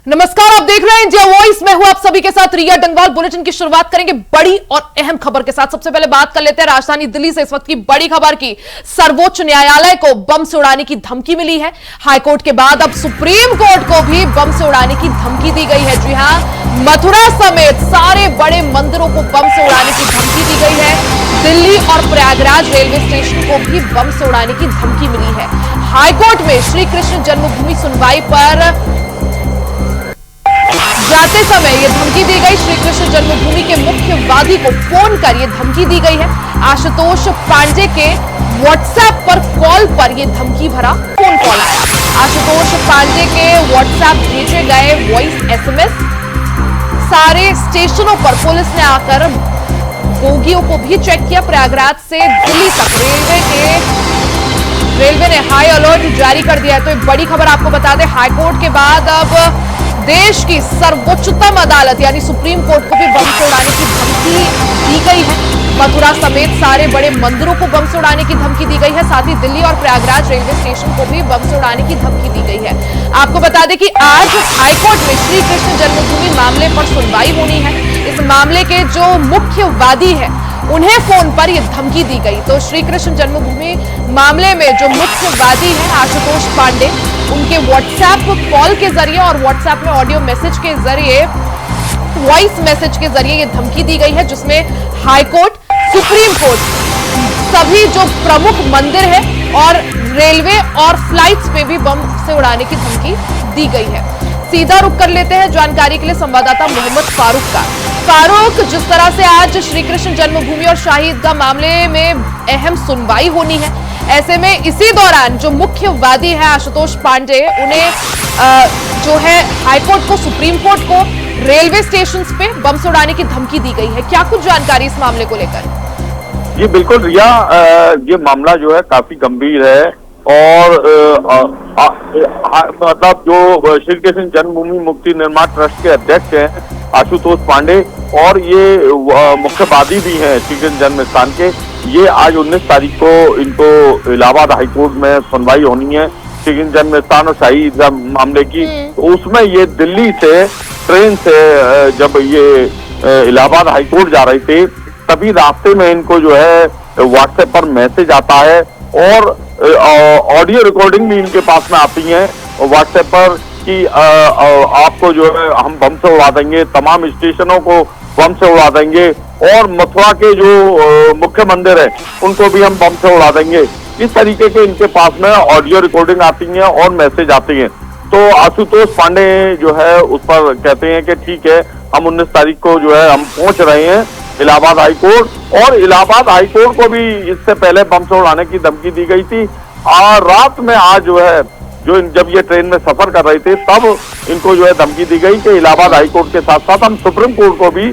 नमस्कार, आप देख रहे हैं इंडिया वॉइस। मैं हूं आप सभी के साथ रिया डंगवाल। बुलेटिन की शुरुआत करेंगे बड़ी और अहम खबर के साथ। सबसे पहले बात कर लेते हैं राजधानी दिल्ली से इस वक्त की बड़ी खबर की। सर्वोच्च न्यायालय को बम से उड़ाने की धमकी मिली है। हाईकोर्ट के बाद अब सुप्रीम कोर्ट को भी बम से उड़ाने की धमकी दी गई है। जी हां, मथुरा समेत सारे बड़े मंदिरों को बम से उड़ाने की धमकी दी गई है। दिल्ली और प्रयागराज रेलवे स्टेशन को भी बम से उड़ाने की धमकी मिली है। हाईकोर्ट में श्री कृष्ण जन्मभूमि सुनवाई पर जाते समय यह धमकी दी गई। श्री कृष्ण जन्मभूमि के मुख्य वादी को फोन कर यह धमकी दी गई है। आशुतोष पांडे के व्हाट्सएप पर कॉल पर यह धमकी भरा फोन कॉल आया। आशुतोष पांडे के व्हाट्सएप भेजे गए वॉइस एसएमएस सारे स्टेशनों पर पुलिस ने आकर बोगियों को भी चेक किया। प्रयागराज से दिल्ली तक रेलवे ने हाई अलर्ट जारी कर दिया है। तो एक बड़ी खबर आपको बता दें, हाईकोर्ट के बाद अब देश की सर्वोच्चतम अदालत यानी सुप्रीम कोर्ट को भी बम से उड़ाने की धमकी दी गई है। मथुरा समेत सारे बड़े मंदिरों को बम से उड़ाने की धमकी दी गई है। साथ ही दिल्ली और प्रयागराज रेलवे स्टेशन को भी बम से उड़ाने की धमकी दी गई है। आपको बता दें कि आज हाईकोर्ट में श्री कृष्ण जन्मभूमि मामले पर सुनवाई होनी है। इस मामले के जो मुख्य वादी है उन्हें फोन पर यह धमकी दी गई। तो श्री कृष्ण जन्मभूमि मामले में जो मुख्य वादी है आशुतोष पांडे, उनके व्हाट्सएप कॉल के जरिए और व्हाट्सएप में ऑडियो मैसेज के जरिए, वॉइस मैसेज के जरिए यह धमकी दी गई है, जिसमें हाईकोर्ट, सुप्रीम कोर्ट, सभी जो प्रमुख मंदिर है और रेलवे और फ्लाइट्स पे भी बम से उड़ाने की धमकी दी गई है। सीधा रुख कर लेते हैं जानकारी के लिए संवाददाता मोहम्मद फारूक का। फारूक, जिस तरह से आज श्री कृष्ण जन्मभूमि और शाही ईदगाह मामले में अहम सुनवाई होनी है, ऐसे में इसी दौरान जो मुख्य वादी है आशुतोष पांडे, उन्हें जो है हाईकोर्ट को, सुप्रीम कोर्ट को रेलवे स्टेशन पे बम से उड़ाने की धमकी दी गई है। क्या कुछ जानकारी इस मामले को लेकर? जी बिल्कुल रिया, ये मामला जो है काफी गंभीर है और मतलब जो श्री कृष्ण जन्मभूमि मुक्ति निर्माण ट्रस्ट के अध्यक्ष हैं आशुतोष पांडे और ये मुख्यवादी भी हैं श्री कृष्ण जन्म स्थान के, ये आज 19 तारीख को इनको इलाहाबाद हाईकोर्ट में सुनवाई होनी है श्री कृष्ण जन्म स्थान और शाही ईदगाह मामले की। तो उसमें ये दिल्ली से ट्रेन से जब ये इलाहाबाद हाईकोर्ट जा रहे थे, तभी रास्ते में इनको जो है व्हाट्सएप पर मैसेज आता है और ऑडियो रिकॉर्डिंग भी इनके पास में आती है व्हाट्सएप पर कि आपको जो है हम बम से उड़ा देंगे, तमाम स्टेशनों को बम से उड़ा देंगे और मथुरा के जो मुख्य मंदिर है उनको भी हम बम से उड़ा देंगे। इस तरीके के इनके पास में ऑडियो रिकॉर्डिंग आती है और मैसेज आते हैं। तो आशुतोष पांडे जो है उस पर कहते हैं कि ठीक है, हम 19 तारीख को जो है हम पहुंच रहे हैं इलाहाबाद हाईकोर्ट, और इलाहाबाद हाईकोर्ट को भी इससे पहले बम से उड़ाने की धमकी दी गई थी। रात में आज जो है जब ये ट्रेन में सफर कर रहे थे तब इनको जो है धमकी दी गई कि इलाहाबाद हाईकोर्ट के साथ साथ हम सुप्रीम कोर्ट को भी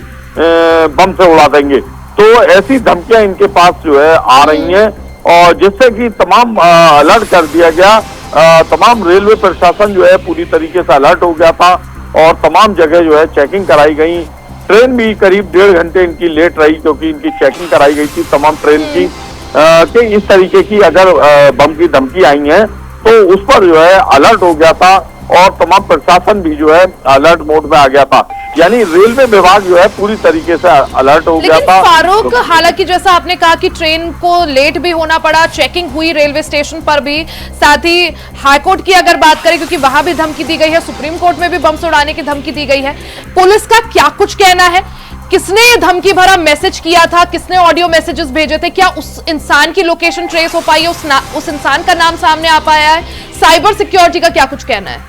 बम से उड़ा देंगे। तो ऐसी धमकियां इनके पास जो है आ रही हैं और जिससे कि तमाम अलर्ट कर दिया गया। तमाम रेलवे प्रशासन जो है पूरी तरीके से अलर्ट हो गया था और तमाम जगह जो है चेकिंग कराई गई। ट्रेन भी करीब 1.5 घंटे इनकी लेट रही क्योंकि इनकी चेकिंग कराई गई थी तमाम ट्रेन की कि इस तरीके की अगर बम की धमकी आई है तो उस पर जो है अलर्ट हो गया था और तमाम प्रशासन भी जो है अलर्ट मोड में आ गया था। यानी रेलवे विभाग जो है पूरी तरीके से अलर्ट हो गया था। फारूक, हालांकि जैसा आपने कहा कि ट्रेन को लेट भी होना पड़ा, चेकिंग हुई रेलवे स्टेशन पर भी, साथ ही हाईकोर्ट की अगर बात करें क्योंकि वहां भी धमकी दी गई है, सुप्रीम कोर्ट में भी बम से उड़ाने की धमकी दी गई है, पुलिस का क्या कुछ कहना है? किसने ये धमकी भरा मैसेज किया था? किसने ऑडियो मैसेजेस भेजे थे? क्या उस इंसान की लोकेशन ट्रेस हो पाई है? उस इंसान का नाम सामने आ पाया है? साइबर सिक्योरिटी का क्या कुछ कहना है?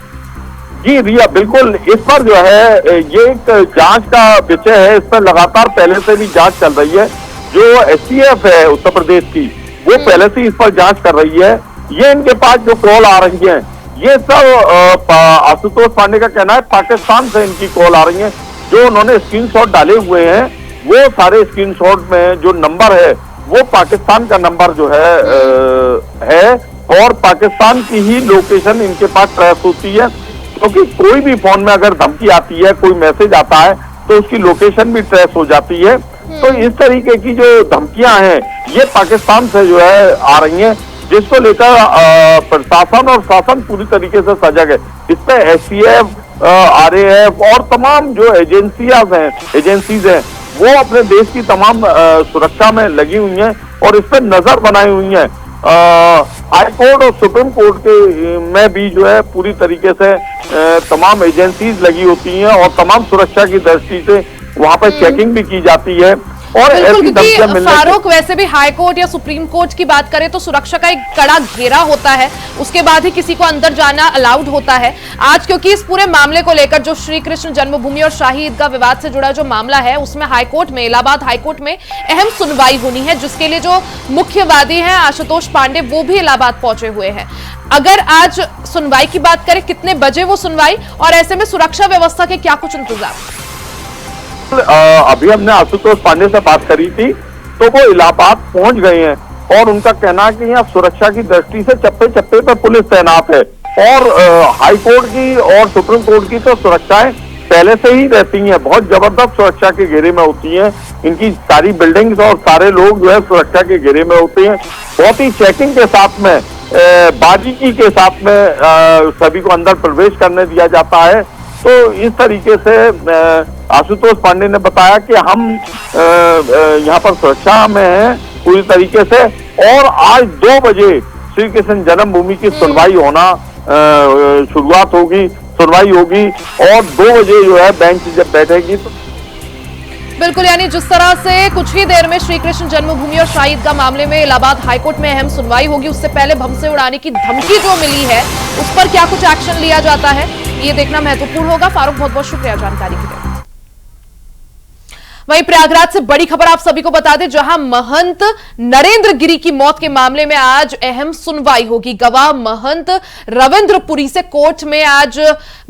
जी रिया, बिल्कुल, इस पर जो है ये एक जांच का विषय है। इस पर लगातार पहले से भी जांच चल रही है। जो एसटीएफ है उत्तर प्रदेश की, वो पहले से इस पर जांच कर रही है। ये इनके पास जो कॉल आ रही है, ये सब आशुतोष पांडे का कहना है पाकिस्तान से इनकी कॉल आ रही है। जो उन्होंने स्क्रीनशॉट डाले हुए हैं वो सारे स्क्रीनशॉट में जो नंबर है वो पाकिस्तान का नंबर जो है और पाकिस्तान की ही लोकेशन इनके पास ट्रेस होती है क्योंकि कोई भी फोन में अगर धमकी आती है, कोई मैसेज आता है तो उसकी लोकेशन भी ट्रेस हो जाती है। तो इस तरीके की जो धमकियां हैं ये पाकिस्तान से जो है आ रही हैं, जिसको लेकर प्रशासन और शासन पूरी तरीके से सजग है। इस पे एसटीएफ RAF और तमाम जो एजेंसीज हैं वो अपने देश की तमाम सुरक्षा में लगी हुई हैं और इस पर नजर बनाई हुई हैं। हाई कोर्ट और सुप्रीम कोर्ट के में भी जो है पूरी तरीके से तमाम एजेंसीज लगी होती हैं और तमाम सुरक्षा की दृष्टि से वहां पर चेकिंग भी की जाती है। और ऐसी धमकियां मिलने फारूक, वैसे भी हाई कोर्ट या सुप्रीम कोर्ट की बात करें तो सुरक्षा का एक कड़ा घेरा होता है, उसके बाद ही किसी को अंदर जाना अलाउड होता है। आज क्योंकि इस पूरे मामले को लेकर जो श्री कृष्ण जन्मभूमि और शाही ईदगाह विवाद से जुड़ा जो मामला है उसमें हाईकोर्ट में, इलाहाबाद हाईकोर्ट में अहम सुनवाई होनी है, जिसके लिए जो मुख्य वादी हैं आशुतोष पांडे वो भी इलाहाबाद पहुंचे हुए हैं। अगर आज सुनवाई की बात करें, कितने बजे वो सुनवाई और ऐसे में सुरक्षा व्यवस्था के क्या कुछ इंतजाम? अभी हमने आशुतोष पांडे से बात करी थी तो वो इलाहाबाद पहुंच गए हैं और उनका कहना है कि यहाँ सुरक्षा की दृष्टि से चप्पे चप्पे पर पुलिस तैनात है और हाई कोर्ट की और सुप्रीम कोर्ट की तो सुरक्षाएं पहले से ही रहती हैं, बहुत जबरदस्त सुरक्षा के घेरे में होती हैं। इनकी सारी बिल्डिंग्स और सारे लोग जो है सुरक्षा के घेरे में होते हैं। बहुत ही चेकिंग के साथ में, बारीकी के साथ में सभी को अंदर प्रवेश करने दिया जाता है। तो इस तरीके से आशुतोष पांडे ने बताया कि हम यहाँ पर सुरक्षा में हैं पूरी तरीके से और आज 2 बजे श्री कृष्ण जन्मभूमि की सुनवाई होना सुनवाई होगी और 2 बजे जो है बेंच जब बैठेगी तो बिल्कुल, यानी जिस तरह से कुछ ही देर में श्री कृष्ण जन्मभूमि और शाही ईदगाह मामले में इलाहाबाद हाईकोर्ट में अहम सुनवाई होगी, उससे पहले बम से उड़ाने की धमकी जो मिली है उस पर क्या कुछ एक्शन लिया जाता है ये देखना महत्वपूर्ण होगा। फारूक, बहुत बहुत शुक्रिया जानकारी के लिए। वहीं प्रयागराज से बड़ी खबर आप सभी को बता दें, जहां महंत नरेंद्र गिरी की मौत के मामले में आज अहम सुनवाई होगी। गवाह महंत रविंद्रपुरी से कोर्ट में आज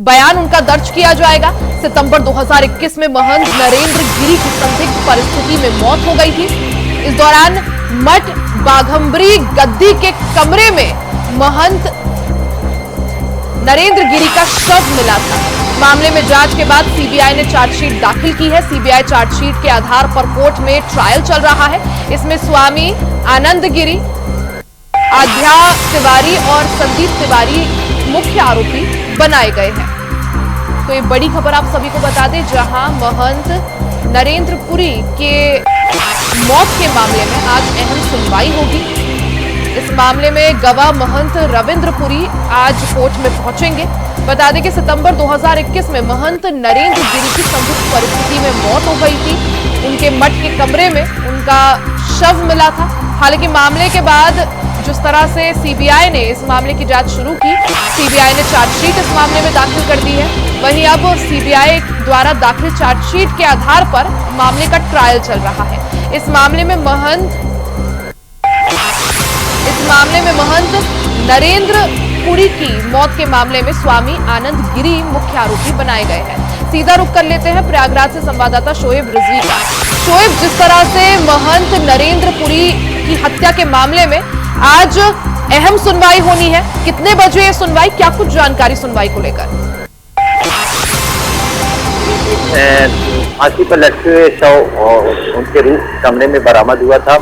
बयान उनका दर्ज किया जाएगा। सितंबर 2021 में महंत नरेंद्र गिरी की संदिग्ध परिस्थिति में मौत हो गई थी। इस दौरान मठ बाघंबरी गद्दी के कमरे में महंत नरेंद्र गिरी का शव मिला था। मामले में जांच के बाद सीबीआई ने चार्जशीट दाखिल की है। सीबीआई चार्जशीट के आधार पर कोर्ट में ट्रायल चल रहा है। इसमें स्वामी आनंद गिरी, आध्या तिवारी और संदीप तिवारी मुख्य आरोपी बनाए गए हैं। तो ये बड़ी खबर आप सभी को बता दें, जहां महंत नरेंद्रपुरी के मौत के मामले में आज अहम सुनवाई होगी। इस मामले में गवाह महंत रविंद्रपुरी आज कोर्ट में पहुंचेंगे। बता दें कि सितंबर 2021 में महंत नरेंद्र गिरी की संदिग्ध परिस्थिति में मौत हो गई थी। उनके मठ के कमरे में उनका शव मिला था। हालांकि मामले के बाद जिस तरह से सीबीआई ने इस मामले की जांच शुरू की, सीबीआई ने चार्जशीट इस मामले में दाखिल कर दी है। वहीं अब सीबीआई द्वारा दाखिल चार्जशीट के आधार पर मामले का ट्रायल चल रहा है। इस मामले में महंत नरेंद्र पुरी की मौत के मामले में स्वामी आनंद गिरी मुख्य आरोपी बनाए गए हैं। सीधा रुख कर लेते हैं प्रयागराज से संवाददाता शोएब रिजवी का। शोएब, जिस तरह से महंत नरेंद्र पुरी की हत्या के मामले में आज अहम सुनवाई होनी है, कितने बजे ये सुनवाई, क्या कुछ जानकारी सुनवाई को लेकर? फांसी पर लटके हुए शव और उनके रूप कमरे में बरामद हुआ था।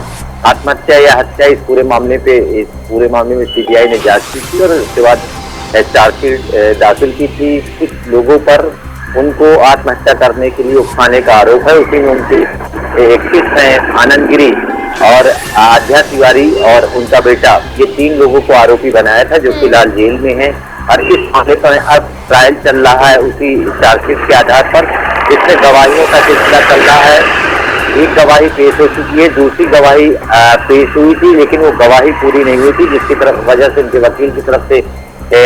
आत्महत्या या हत्या इस पूरे मामले में सीबीआई ने जांच की थी और उसके बाद चार्जशीट दाखिल की थी। कुछ लोगों पर उनको आत्महत्या करने के लिए उकसाने का आरोप है। उसी में उनके 21 हैं आनंद गिरी और आध्या तिवारी और उनका बेटा, ये 3 लोगों को आरोपी बनाया था जो फिलहाल जेल में है। और इस मामले पर अब ट्रायल चल रहा है उसी चार्जशीट के आधार पर। इसमें गवाहियों का सिलसिला चल रहा है। एक गवाही पेश हो चुकी है, दूसरी गवाही पेश हुई थी लेकिन वो गवाही पूरी नहीं हुई थी, जिसकी वजह से उनके वकील की तरफ से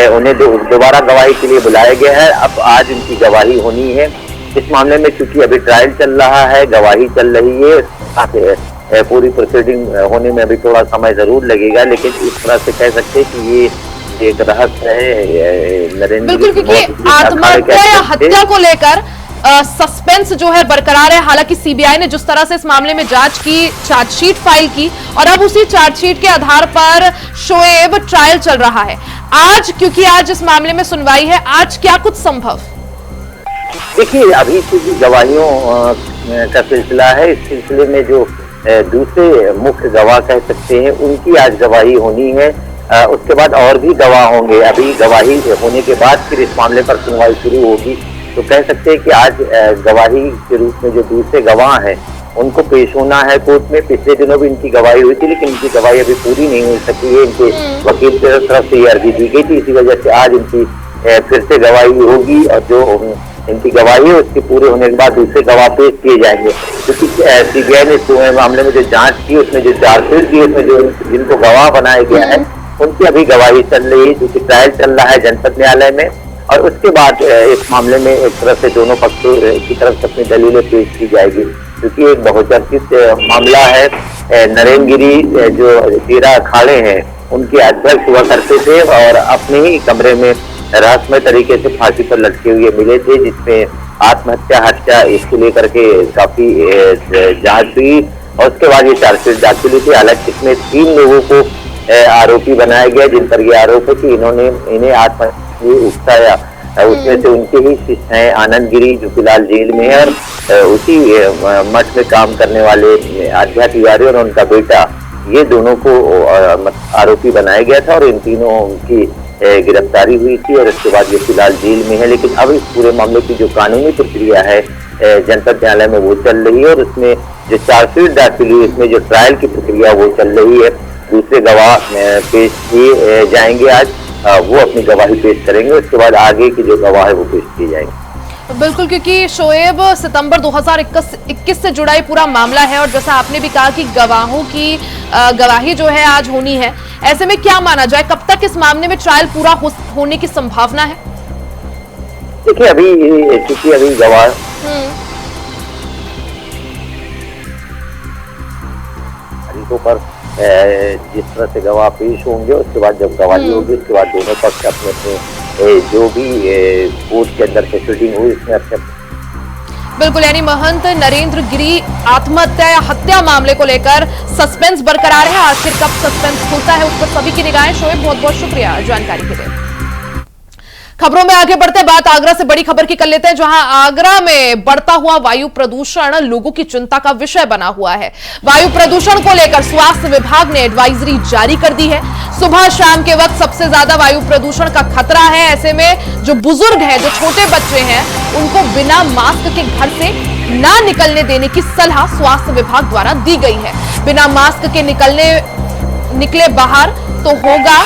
उन्हें दोबारा गवाही के लिए बुलाया गया है। अब आज उनकी गवाही होनी है इस मामले में। चूंकि अभी ट्रायल चल रहा है, गवाही चल रही है, पूरी प्रोसीडिंग होने में अभी थोड़ा समय जरूर लगेगा, लेकिन इस तरह से कह सकते हैं कि ये एक रहस्य है नरेंद्र। बिल्कुल, क्योंकि आत्महत्या या हत्या को लेकर सस्पेंस जो है बरकरार है। हालांकि सीबीआई ने जिस तरह से इस मामले में जांच की, चार्जशीट फाइल की और अब उसी चार्जशीट के आधार पर शोएब ट्रायल चल रहा है। आज, क्योंकि आज इस मामले में सुनवाई है, आज क्या कुछ संभव? देखिए, अभी की गवाहियों का सिलसिला है। इस सिलसिले में जो दूसरे मुख्य गवाह कह सकते हैं, उनकी आज गवाही होनी है। उसके बाद और भी गवाह होंगे। अभी गवाही होने के बाद फिर इस मामले पर सुनवाई शुरू होगी। तो कह सकते हैं कि आज गवाही के रूप में जो दूसरे गवाह हैं उनको पेश होना है कोर्ट में। पिछले दिनों भी इनकी गवाही हुई थी, लेकिन इनकी गवाही अभी पूरी नहीं हो सकी है। इनके वकील की तरफ से ये अर्जी दी गई थी, इसी वजह से आज इनकी फिर से गवाही होगी और जो इनकी गवाही है उसके पूरे होने के बाद दूसरे गवाह पेश किए जाएंगे। क्योंकि सीबीआई ने इस मामले में जो जांच की, उसमें जो चार्जशीट की, उसमें जो जिनको गवाह बनाया गया है उनकी अभी गवाही चल रही है, क्योंकि ट्रायल चल रहा है जनपद न्यायालय में। और उसके बाद इस मामले में एक तरह से दोनों पक्षों की तरफ से अपनी दलीलें पेश की जाएगी। क्योंकि एक बहुचर्चित मामला है। नरेंद्र गिरी जो 13 अखाड़े हैं उनके अध्यक्ष हुआ करते थे और अपने ही कमरे में रहस्यमय तरीके से फांसी पर लटके हुए मिले थे, जिसमें आत्महत्या हत्या इसको लेकर के काफी जांच हुई और उसके बाद ये चार्जशीट दाखिल हुई थी। हालांकि इसमें 3 लोगों को आरोपी बनाया गया, जिन पर यह आरोप है कि इन्हें आत्महत्या उकसाया। उसमें से उनके ही शिष्य हैं आनंद गिरी, जो फिलहाल जेल में है, और उसी मठ में काम करने वाले आध्या तिवारी और उनका बेटा, ये दोनों को आरोपी बनाया गया था और इन तीनों की गिरफ्तारी हुई थी और इसके बाद ये फिलहाल जेल में है। लेकिन अब इस पूरे मामले की जो कानूनी प्रक्रिया है जनपद न्यायालय में वो चल रही है और उसमें जो चार्जशीट दाखिल हुई, इसमें जो ट्रायल की प्रक्रिया वो चल रही है। दूसरे गवाह पेश किए जाएंगे आज, वो अपनी गवाही पेश करेंगे। उसके बाद आगे की जो गवाह है वो पेश किए जाएंगे। बिल्कुल, क्योंकि शोएब सितंबर 2021 से जुड़ा ये पूरा मामला है और जैसा आपने भी कहा कि गवाहों की गवाही जो है आज होनी है। ऐसे में क्या माना जाए, कब तक इस मामले में ट्रायल पूरा होने की संभावना है? देखिए अभी गवाह तारीखों पर जिस तरह से गवाह पेश होंगे, उसके बाद जब गवाही होगी उसके बाद दोनों पक्ष अपने अपने जो भी कोर्ट के अंदर प्रोसीडिंग हुई इसमें अपने बिल्कुल, यानी महंत नरेंद्र गिरी आत्महत्या या हत्या मामले को लेकर सस्पेंस बरकरार है। आखिर कब सस्पेंस खुलता है उस पर सभी की निगाहें। शोएब, बहुत बहुत शुक्रिया जानकारी के लिए। खबरों में आगे बढ़ते बात आगरा से बड़ी खबर की कर लेते हैं, जहां आगरा में बढ़ता हुआ वायु प्रदूषण लोगों की चिंता का विषय बना हुआ है। वायु प्रदूषण को लेकर स्वास्थ्य विभाग ने एडवाइजरी जारी कर दी है। सुबह शाम के वक्त सबसे ज्यादा वायु प्रदूषण का खतरा है। ऐसे में जो बुजुर्ग हैं, जो छोटे बच्चे हैं, उनको बिना मास्क के घर से ना निकलने देने की सलाह स्वास्थ्य विभाग द्वारा दी गई है। बिना मास्क के निकले बाहर तो होगा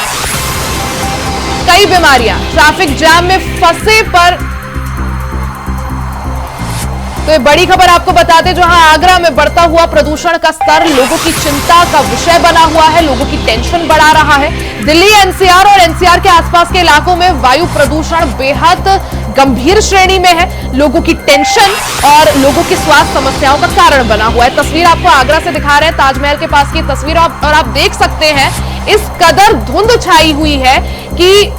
कई बीमारियां। ट्रैफिक जाम में फंसे पर तो ये बड़ी खबर आपको बता दें, जहां आगरा में बढ़ता हुआ प्रदूषण का स्तर लोगों की चिंता का विषय बना हुआ है, लोगों की टेंशन बढ़ा रहा है। दिल्ली एनसीआर और एनसीआर के आसपास के इलाकों में वायु प्रदूषण बेहद गंभीर श्रेणी में है। लोगों की टेंशन और लोगों की स्वास्थ्य समस्याओं का कारण बना हुआ है। तस्वीर आपको आगरा से दिखा रहे हैं, ताजमहल के पास की तस्वीर, और आप देख सकते हैं इस कदर धुंध छाई हुई है कि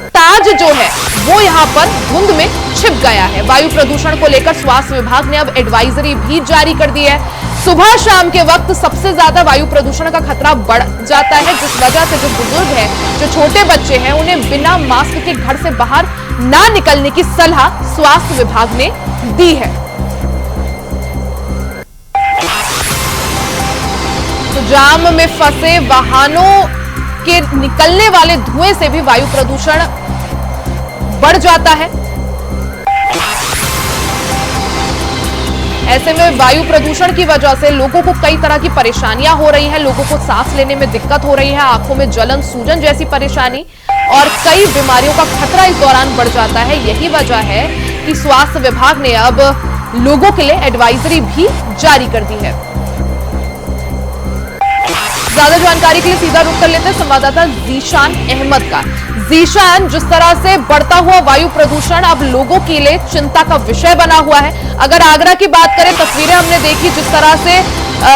ताज जो है वो यहां पर धुंध में छिप गया है। वायु प्रदूषण को लेकर स्वास्थ्य विभाग ने अब एडवाइजरी भी जारी कर दी है। सुबह शाम के वक्त सबसे ज्यादा वायु प्रदूषण का खतरा बढ़ जाता है, जिस वजह से जो बुजुर्ग हैं, जो छोटे बच्चे हैं, उन्हें बिना मास्क के घर से बाहर ना निकलने की सलाह स्वास्थ्य विभाग ने दी है। तो जाम में फंसे वाहनों के निकलने वाले धुएं से भी वायु प्रदूषण बढ़ जाता है। ऐसे में वायु प्रदूषण की वजह से लोगों को कई तरह की परेशानियां हो रही हैं। लोगों को सांस लेने में दिक्कत हो रही है, आंखों में जलन, सूजन जैसी परेशानी और कई बीमारियों का खतरा इस दौरान बढ़ जाता है। यही वजह है कि स्वास्थ्य विभाग ने अब लोगों के लिए एडवाइजरी भी जारी कर दी है। ज्यादा जानकारी के लिए सीधा रुख कर लेते हैं संवाददाता जीशान अहमद का। जीशान, जिस तरह से बढ़ता हुआ वायु प्रदूषण अब लोगों के लिए चिंता का विषय बना हुआ है। अगर आगरा की बात करें, तस्वीरें हमने देखी जिस तरह से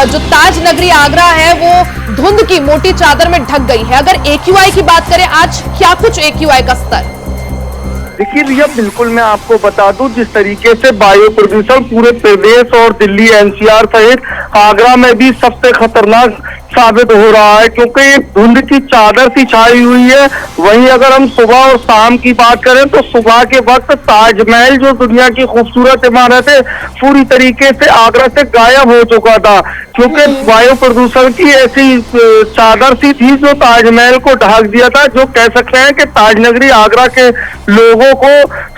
जो ताज नगरी आगरा है वो धुंध की मोटी चादर में ढक गई है। अगर AQI की बात करें, आज क्या कुछ AQI का स्तर? देखिए रिया, बिल्कुल मैं आपको बता दूं, जिस तरीके से वायु प्रदूषण पूरे प्रदेश और दिल्ली एनसीआर सहित आगरा में भी सबसे खतरनाक साबित हो रहा है, क्योंकि धुंध की चादर सी छाई हुई है। वहीं अगर हम सुबह और शाम की बात करें तो सुबह के वक्त ताजमहल जो दुनिया की खूबसूरत इमारत है पूरी तरीके से आगरा से गायब हो चुका था, क्योंकि वायु प्रदूषण की ऐसी चादर सी थी जो ताजमहल को ढक दिया था। जो कह सकते हैं कि ताजनगरी आगरा के लोगों को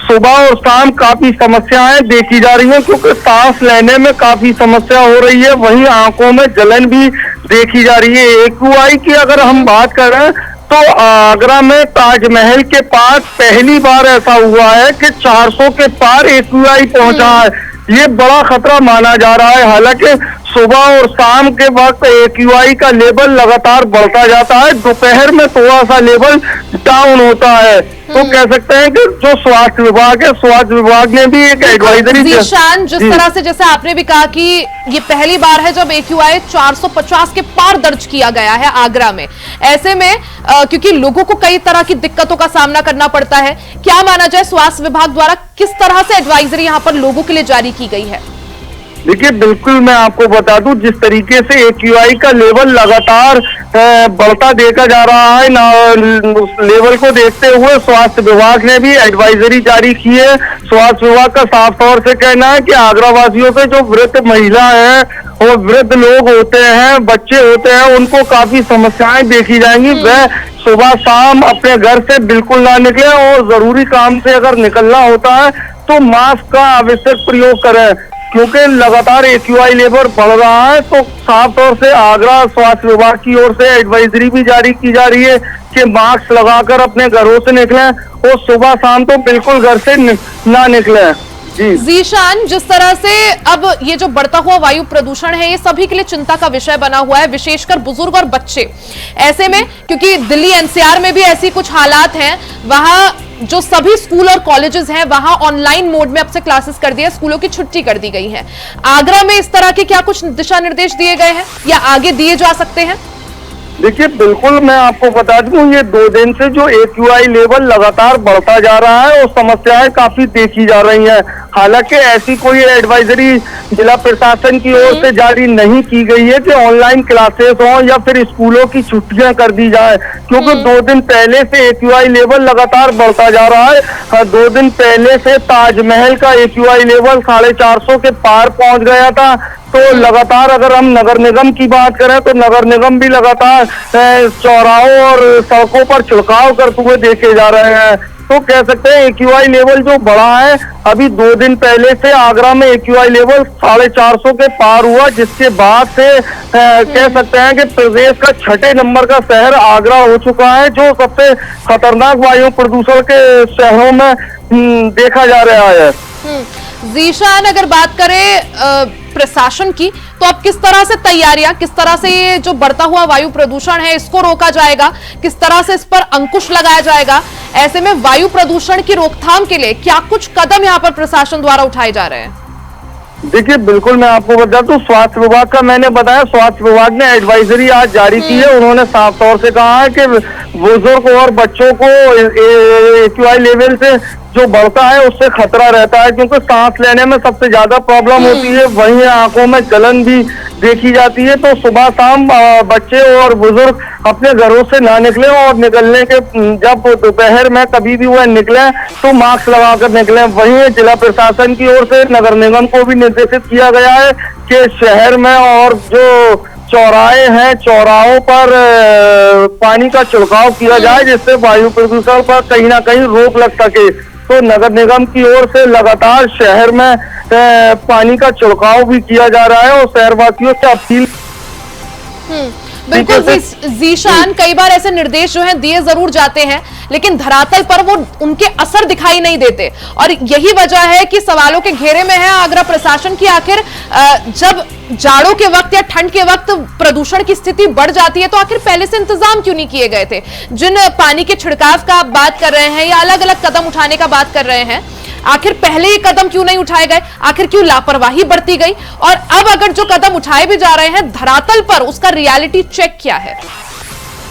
सुबह और शाम काफी समस्याएं देखी जा रही हैं, क्योंकि सांस लेने में काफी समस्या हो रही है। वहीं आंखों में जलन भी देखी जा रही है। AQI की अगर हम बात करें तो आगरा में ताजमहल के पास पहली बार ऐसा हुआ है कि 400 के पार AQI पहुंचा है। ये बड़ा खतरा माना जा रहा है। हालांकि सुबह और शाम के वक्त AQI का लेवल लगातार बढ़ता जाता है, दोपहर में थोड़ा सा लेवल डाउन होता है। तो कह सकते हैं कि जो स्वास्थ्य विभाग है, स्वास्थ्य विभाग ने भी एक एडवाइजरी जीशान, जिस तरह से जैसे आपने भी कहा कि ये पहली बार है जब AQI 450 के पार दर्ज किया गया है आगरा में। ऐसे में क्योंकि लोगों को कई तरह की दिक्कतों का सामना करना पड़ता है, क्या माना जाए स्वास्थ्य विभाग द्वारा किस तरह से एडवाइजरी यहाँ पर लोगों के लिए जारी की गई है? देखिए, बिल्कुल मैं आपको बता दूं, जिस तरीके से AQI का लेवल लगातार बढ़ता देखा जा रहा है ना, उस लेवल को देखते हुए स्वास्थ्य विभाग ने भी एडवाइजरी जारी की है। स्वास्थ्य विभाग का साफ तौर से कहना है कि आगरा वासियों से जो वृद्ध महिला है और वृद्ध लोग होते हैं, बच्चे होते हैं, उनको काफी समस्याएं देखी जाएंगी। वह सुबह शाम अपने घर से बिल्कुल ना निकले और जरूरी काम से अगर निकलना होता है तो मास्क का आवश्यक प्रयोग करें, क्योंकि लगातार AQI लेवल बढ़ रहा है। तो साफ तौर से आगरा स्वास्थ्य विभाग की ओर से एडवाइजरी भी जारी की जा रही है कि मास्क लगाकर अपने घरों से निकलें और सुबह शाम तो बिल्कुल घर से ना निकलें। जीशान, जिस तरह से अब ये जो बढ़ता हुआ वायु प्रदूषण है ये सभी के लिए चिंता का विषय बना हुआ है, विशेषकर बुजुर्ग और बच्चे। ऐसे में क्योंकि दिल्ली NCR में भी ऐसी कुछ हालात हैं, वहां जो सभी स्कूल और कॉलेजेस हैं वहां ऑनलाइन मोड में अब से क्लासेस कर दिए, स्कूलों की छुट्टी कर दी गई है। आगरा में इस तरह के क्या कुछ दिशा निर्देश दिए गए हैं या आगे दिए जा सकते हैं? देखिए, बिल्कुल मैं आपको बता दूं, ये 2 दिन से जो AQI लेवल लगातार बढ़ता जा रहा है और समस्याएं काफी देखी जा रही हैं। हालांकि ऐसी कोई एडवाइजरी जिला प्रशासन की ओर से जारी नहीं की गई है कि ऑनलाइन क्लासेस हो या फिर स्कूलों की छुट्टियां कर दी जाए, क्योंकि 2 दिन पहले से AQI लेवल लगातार बढ़ता जा रहा है। 2 दिन पहले से ताजमहल का AQI लेवल 450 के पार पहुंच गया था। तो लगातार अगर हम नगर निगम की बात करें तो नगर निगम भी लगातार चौराहों और सड़कों पर छिड़काव करते हुए देखे जा रहे हैं। तो कह सकते हैं AQI लेवल जो बढ़ा है, अभी 2 दिन पहले से आगरा में AQI लेवल 450 के पार हुआ, जिसके बाद से कह सकते हैं कि प्रदेश का 6ठे नंबर का शहर आगरा हो चुका है, जो सबसे खतरनाक वायु प्रदूषण के शहरों में देखा जा रहा है। जीशान, अगर बात करें प्रशासन की, तो अब किस तरह से तैयारियां, किस तरह से ये जो बढ़ता हुआ वायु प्रदूषण है इसको रोका जाएगा, किस तरह से इस पर अंकुश लगाया जाएगा? ऐसे में वायु प्रदूषण की रोकथाम के लिए क्या कुछ कदम यहाँ पर प्रशासन द्वारा उठाए जा रहे हैं? देखिए, बिल्कुल मैं आपको बता दूं, स्वास्थ्य विभाग का मैंने बताया, स्वास्थ्य विभाग ने एडवाइजरी आज जारी की है। उन्होंने साफ तौर से कहा है कि बुजुर्ग और बच्चों को AQI लेवल से जो बढ़ता है उससे खतरा रहता है, क्योंकि सांस लेने में सबसे ज्यादा प्रॉब्लम होती है। वहीं आंखों में जलन भी देखी जाती है। तो सुबह शाम बच्चे और बुजुर्ग अपने घरों से ना निकले और निकलने के जब दोपहर में कभी भी वह निकले तो मास्क लगाकर निकले। वहीं जिला प्रशासन की ओर से नगर निगम को भी निर्देशित किया गया है कि शहर में और जो चौराहे हैं, चौराहों पर पानी का छिड़काव किया जाए, जिससे वायु प्रदूषण पर कहीं ना कहीं रोक लग सके। तो नगर निगम की ओर से लगातार शहर में पानी का छिड़काव भी किया जा रहा है और शहरवासियों से अपील। बिल्कुल जीशान, कई बार ऐसे निर्देश जो हैं दिए जरूर जाते हैं, लेकिन धरातल पर वो उनके असर दिखाई नहीं देते, और यही वजह है कि सवालों के घेरे में है आगरा प्रशासन की। आखिर जब जाड़ों के वक्त या ठंड के वक्त प्रदूषण की स्थिति बढ़ जाती है तो आखिर पहले से इंतजाम क्यों नहीं किए गए थे? जिन पानी के छिड़काव का आप बात कर रहे हैं या अलग अलग कदम उठाने का बात कर रहे हैं, आखिर पहले ये कदम क्यों नहीं उठाए गए? आखिर क्यों लापरवाही बढ़ती गई? और अब अगर जो कदम उठाए भी जा रहे हैं, धरातल पर उसका रियलिटी चेक क्या है?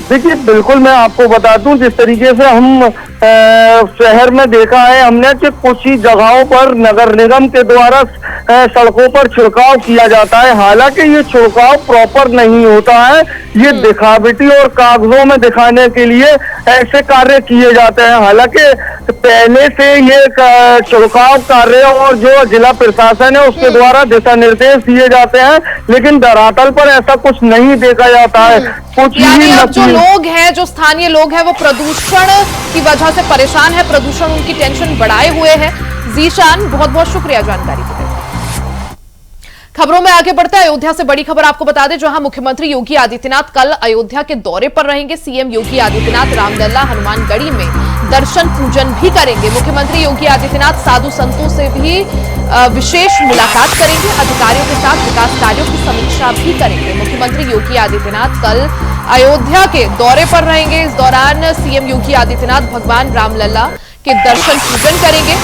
देखिए, बिल्कुल मैं आपको बता दूं, जिस तरीके से हम शहर में देखा है हमने कि कुछ ही जगहों पर नगर निगम के द्वारा सड़कों पर छिड़काव किया जाता है। हालांकि ये छिड़काव प्रॉपर नहीं होता है, ये दिखावटी और कागजों में दिखाने के लिए ऐसे कार्य किए जाते हैं। हालांकि पहले से ये छिड़काव कार्य और जो जिला प्रशासन है उसके द्वारा दिशा निर्देश दिए जाते हैं, लेकिन धरातल पर ऐसा कुछ नहीं देखा जाता है। कुछ यानी अब जो लोग हैं, जो स्थानीय लोग हैं, वो प्रदूषण की वजह से परेशान है, प्रदूषण उनकी टेंशन बढ़ाए हुए है। जीशान, बहुत बहुत शुक्रिया जानकारी के लिए। खबरों में आगे बढ़ते हैं, अयोध्या से बड़ी खबर आपको बता दें, जहां मुख्यमंत्री योगी आदित्यनाथ कल अयोध्या के दौरे पर रहेंगे। सीएम योगी आदित्यनाथ रामलला हनुमानगढ़ी में दर्शन पूजन भी करेंगे। मुख्यमंत्री योगी आदित्यनाथ साधु संतों से भी विशेष मुलाकात करेंगे। अधिकारियों के साथ विकास कार्यों की समीक्षा भी करेंगे। मुख्यमंत्री योगी आदित्यनाथ कल अयोध्या के दौरे पर रहेंगे। इस दौरान सीएम योगी आदित्यनाथ भगवान रामलला के दर्शन पूजन करेंगे।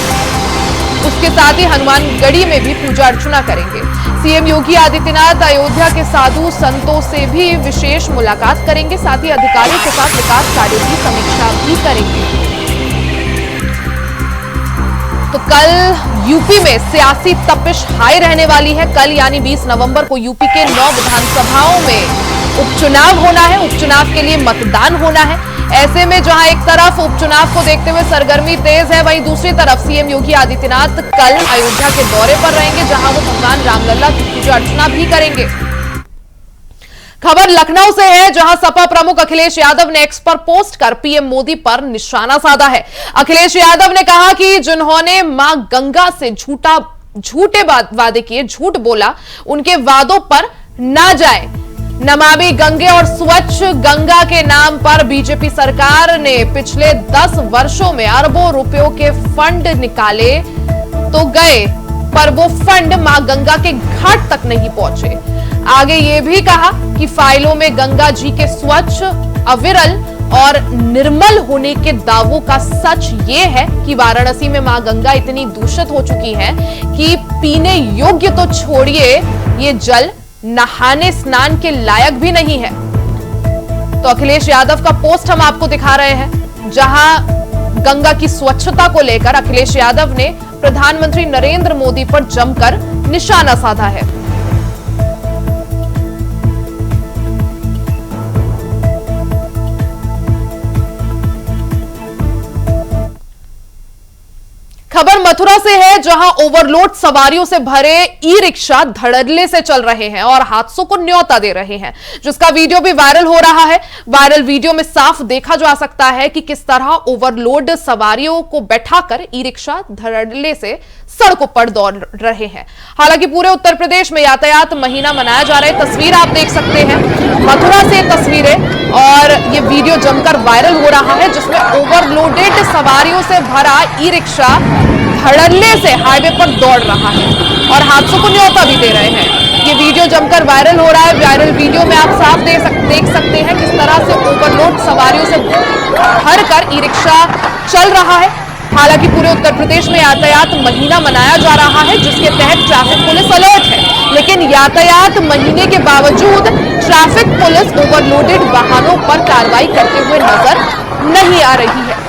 उसके साथ ही हनुमानगढ़ी में भी पूजा अर्चना करेंगे। सीएम योगी आदित्यनाथ अयोध्या के साधु संतों से भी विशेष मुलाकात करेंगे। साथ ही अधिकारियों के साथ विकास कार्यों की समीक्षा भी करेंगे। तो कल यूपी में सियासी तपिश हाई रहने वाली है। कल यानी 20 नवंबर को यूपी के 9 विधानसभाओं में उपचुनाव होना है। उपचुनाव के लिए मतदान होना है। ऐसे में जहां एक तरफ उपचुनाव को देखते हुए सरगर्मी तेज है, वहीं दूसरी तरफ सीएम योगी आदित्यनाथ कल अयोध्या के दौरे पर रहेंगे, जहां वो भगवान रामलला की पूजा अर्चना भी करेंगे। खबर लखनऊ से है, जहां सपा प्रमुख अखिलेश यादव ने एक्स पर पोस्ट कर पीएम मोदी पर निशाना साधा है। अखिलेश यादव ने कहा कि जिन्होंने मां गंगा से झूठे वादे किए, झूठ बोला, उनके वादों पर ना जाए। नमामि गंगे और स्वच्छ गंगा के नाम पर बीजेपी सरकार ने पिछले 10 वर्षों में अरबों रुपयों के फंड निकाले तो गए, पर वो फंड मां गंगा के घाट तक नहीं पहुंचे। आगे ये भी कहा कि फाइलों में गंगा जी के स्वच्छ, अविरल और निर्मल होने के दावों का सच ये है कि वाराणसी में मां गंगा इतनी दूषित हो चुकी है कि पीने योग्य तो छोड़िए, ये जल नहाने स्नान के लायक भी नहीं है। तो अखिलेश यादव का पोस्ट हम आपको दिखा रहे हैं, जहां गंगा की स्वच्छता को लेकर अखिलेश यादव ने प्रधानमंत्री नरेंद्र मोदी पर जमकर निशाना साधा है। खबर मथुरा से है, जहां ओवरलोड सवारियों से भरे ई रिक्शा धड़ल्ले से चल रहे हैं और हादसों को न्योता दे रहे हैं, जिसका वीडियो भी वायरल हो रहा है। वायरल वीडियो में साफ देखा जा सकता है कि किस तरह ओवरलोड सवारियों को बैठाकर ई रिक्शा धड़ल्ले से सड़कों पर दौड़ रहे हैं। हालांकि पूरे उत्तर प्रदेश में यातायात महीना मनाया जा रहा है। तस्वीर आप देख सकते हैं, मथुरा से तस्वीरें, और ये वीडियो जमकर वायरल हो रहा है, जिसमें ओवरलोडेड सवारियों से भरा ई रिक्शा धड़ल्ले से हाईवे पर दौड़ रहा है और हादसों को न्योता भी दे रहे हैं। ये वीडियो जमकर वायरल हो रहा है। वायरल वीडियो में आप साफ देख सकते हैं किस तरह से ओवरलोड सवारियों से भरकर ई रिक्शा चल रहा है। हालांकि पूरे उत्तर प्रदेश में यातायात महीना मनाया जा रहा है, जिसके तहत ट्रैफिक पुलिस अलर्ट है, लेकिन यातायात महीने के बावजूद ट्रैफिक पुलिस ओवरलोडेड वाहनों पर कार्रवाई करते हुए नजर नहीं आ रही है।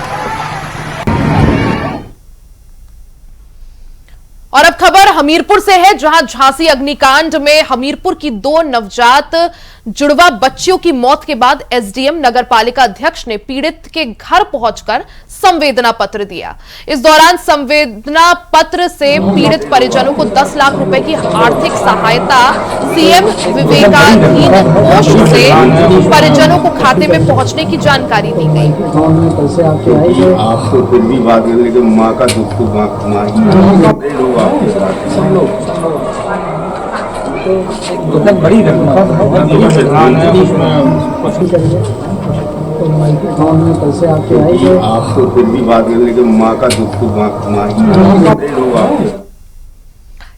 और अब खबर हमीरपुर से है, जहां झांसी अग्निकांड में हमीरपुर की 2 नवजात जुड़वा बच्चियों की मौत के बाद एसडीएम नगरपालिका अध्यक्ष ने पीड़ित के घर पहुंचकर संवेदना पत्र दिया। इस दौरान संवेदना पत्र से पीड़ित परिजनों को 10 लाख रुपए की आर्थिक सहायता सीएम विवेकाधीन कोष से परिजनों को खाते में पहुंचने की जानकारी दी गई। आपको फिर भी बात है, लेकिन माँ का दुख तो बहुत बड़ी रकम है, आपको फिर भी बात है, लेकिन माँ का दुख तो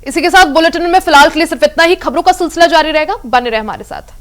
इसी के साथ बुलेटिन में फिलहाल के लिए सिर्फ इतना ही। खबरों का सिलसिला जारी रहेगा, बने रहे हमारे साथ।